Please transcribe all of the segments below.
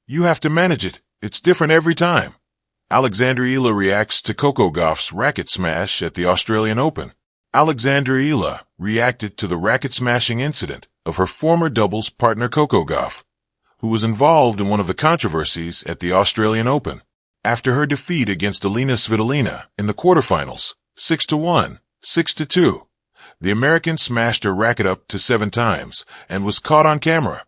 You have to manage it. It's different every time. Alexandra Eala reacts to Coco Gauff's racket smash at the Australian Open. Alexandra Eala reacted to the racket smashing incident of her former doubles partner Coco Gauff, who was involved in one of the controversies at the Australian Open. After her defeat against Alina Svitolina in the quarterfinals, 6-1, 6-2, the American smashed her racket up to 7 times and was caught on camera,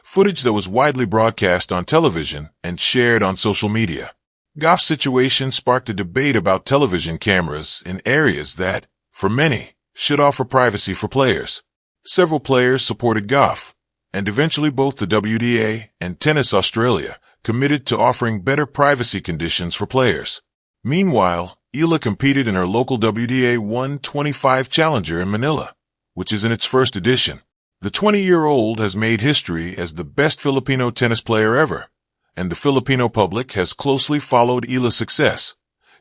footage that was widely broadcast on television and shared on social media. Gauff's situation sparked a debate about television cameras in areas that, for many, should offer privacy for players. Several players supported Gauff, and eventually both the WTA and Tennis Australia committed to offering better privacy conditions for players. Meanwhile, Eala competed in her local WTA 125 Challenger in Manila, which is in its first edition. The 20-year-old has made history as the best Filipino tennis player ever, and the Filipino public has closely followed Eala's success,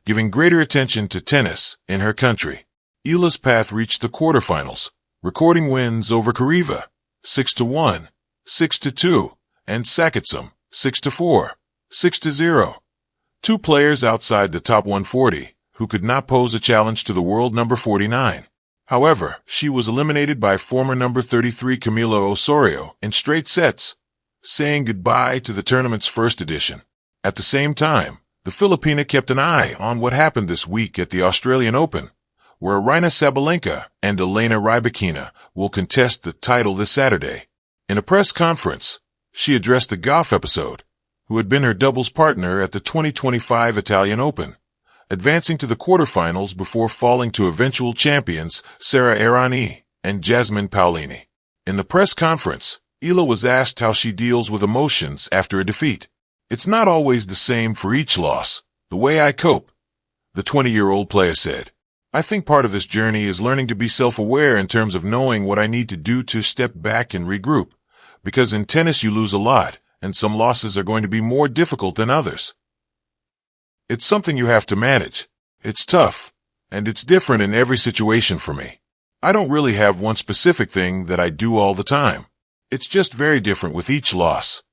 giving greater attention to tennis in her country. Eala's path reached the quarterfinals, recording wins over Kariva, 6-1, 6-2, and Sakitsum, 6-4, 6-0. 2 players outside the top 140 who could not pose a challenge to the world number 49. However, she was eliminated by former number 33 Camila Osorio in straight sets, saying goodbye to the tournament's first edition. At the same time, the Filipina kept an eye on what happened this week at the Australian Open, where Aryna Sabalenka and Elena Rybakina will contest the title this Saturday. In a press conference, she addressed the Gauff episode, who had been her doubles partner at the 2025 Italian Open, advancing to the quarterfinals before falling to eventual champions Sara Errani and Jasmine Paolini. In the press conference, Eala was asked how she deals with emotions after a defeat. "It's not always the same for each loss, the way I cope," the 20-year-old player said. "I think part of this journey is learning to be self-aware in terms of knowing what I need to do to step back and regroup, because in tennis you lose a lot, and some losses are going to be more difficult than others. It's something you have to manage. It's tough, and it's different in every situation for me. I don't really have one specific thing that I do all the time. It's just very different with each loss.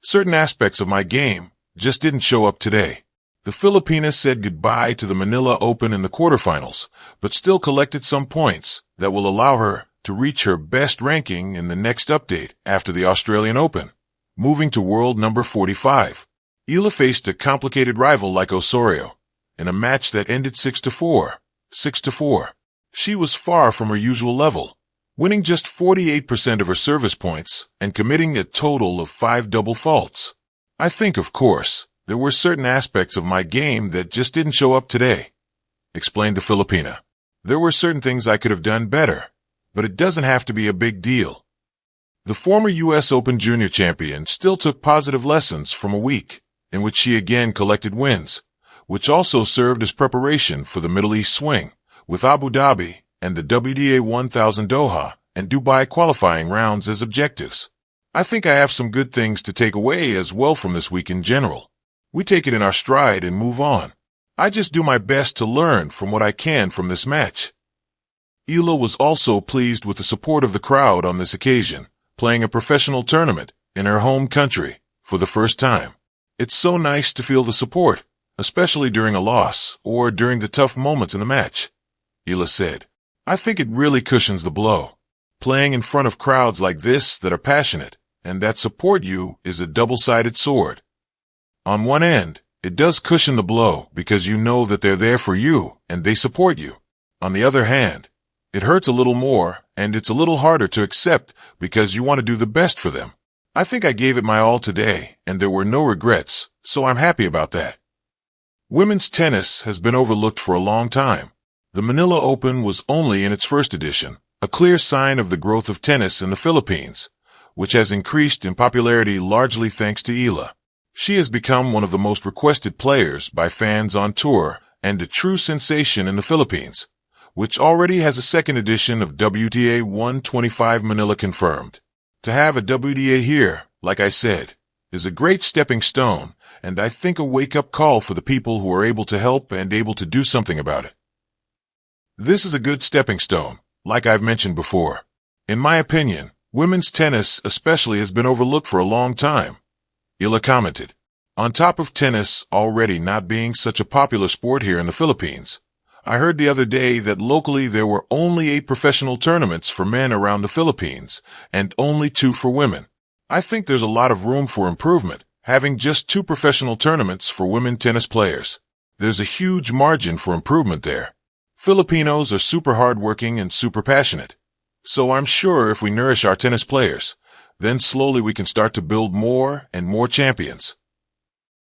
Certain aspects of my game just didn't show up today." The Filipina said goodbye to the Manila Open in the quarterfinals, but still collected some points that will allow her to reach her best ranking in the next update after the Australian Open, moving to world number 45. Eala faced a complicated rival like Osorio in a match that ended 6-4, 6-4. She was far from her usual level, winning just 48% of her service points and committing a total of 5 double faults. "I think, of course, there were certain aspects of my game that just didn't show up today," explained the Filipina. "There were certain things I could have done better, but it doesn't have to be a big deal." The former U.S. Open Junior champion still took positive lessons from a week in which she again collected wins, which also served as preparation for the Middle East swing, with Abu Dhabi and the WTA 1000 Doha and Dubai qualifying rounds as objectives. "I think I have some good things to take away as well from this week in general. We take it in our stride and move on. I just do my best to learn from what I can from this match." Eala was also pleased with the support of the crowd on this occasion, playing a professional tournament in her home country for the first time. "It's so nice to feel the support, especially during a loss or during the tough moments in the match," Eala said. "I think it really cushions the blow. Playing in front of crowds like this that are passionate and that support you is a double-sided sword. On one end, it does cushion the blow because you know that they're there for you and they support you. On the other hand, it hurts a little more and it's a little harder to accept because you want to do the best for them. I think I gave it my all today and there were no regrets, so I'm happy about that." Women's tennis has been overlooked for a long time. The Manila Open was only in its first edition, a clear sign of the growth of tennis in the Philippines, which has increased in popularity largely thanks to Eala. She has become one of the most requested players by fans on tour and a true sensation in the Philippines, which already has a second edition of WTA 125 Manila confirmed. To have a WTA here, like I said, is a great stepping stone, and I think a wake-up call for the people who are able to help and able to do something about it. This is a good stepping stone, like I've mentioned before. In my opinion, women's tennis especially has been overlooked for a long time. Eala commented. On top of tennis already not being such a popular sport here in the Philippines, I heard the other day that locally there were only 8 professional tournaments for men around the Philippines and only 2 for women. I think there's a lot of room for improvement, having just 2 professional tournaments for women tennis players. There's a huge margin for improvement there. Filipinos are super hardworking and super passionate. So I'm sure if we nourish our tennis players, then slowly we can start to build more and more champions.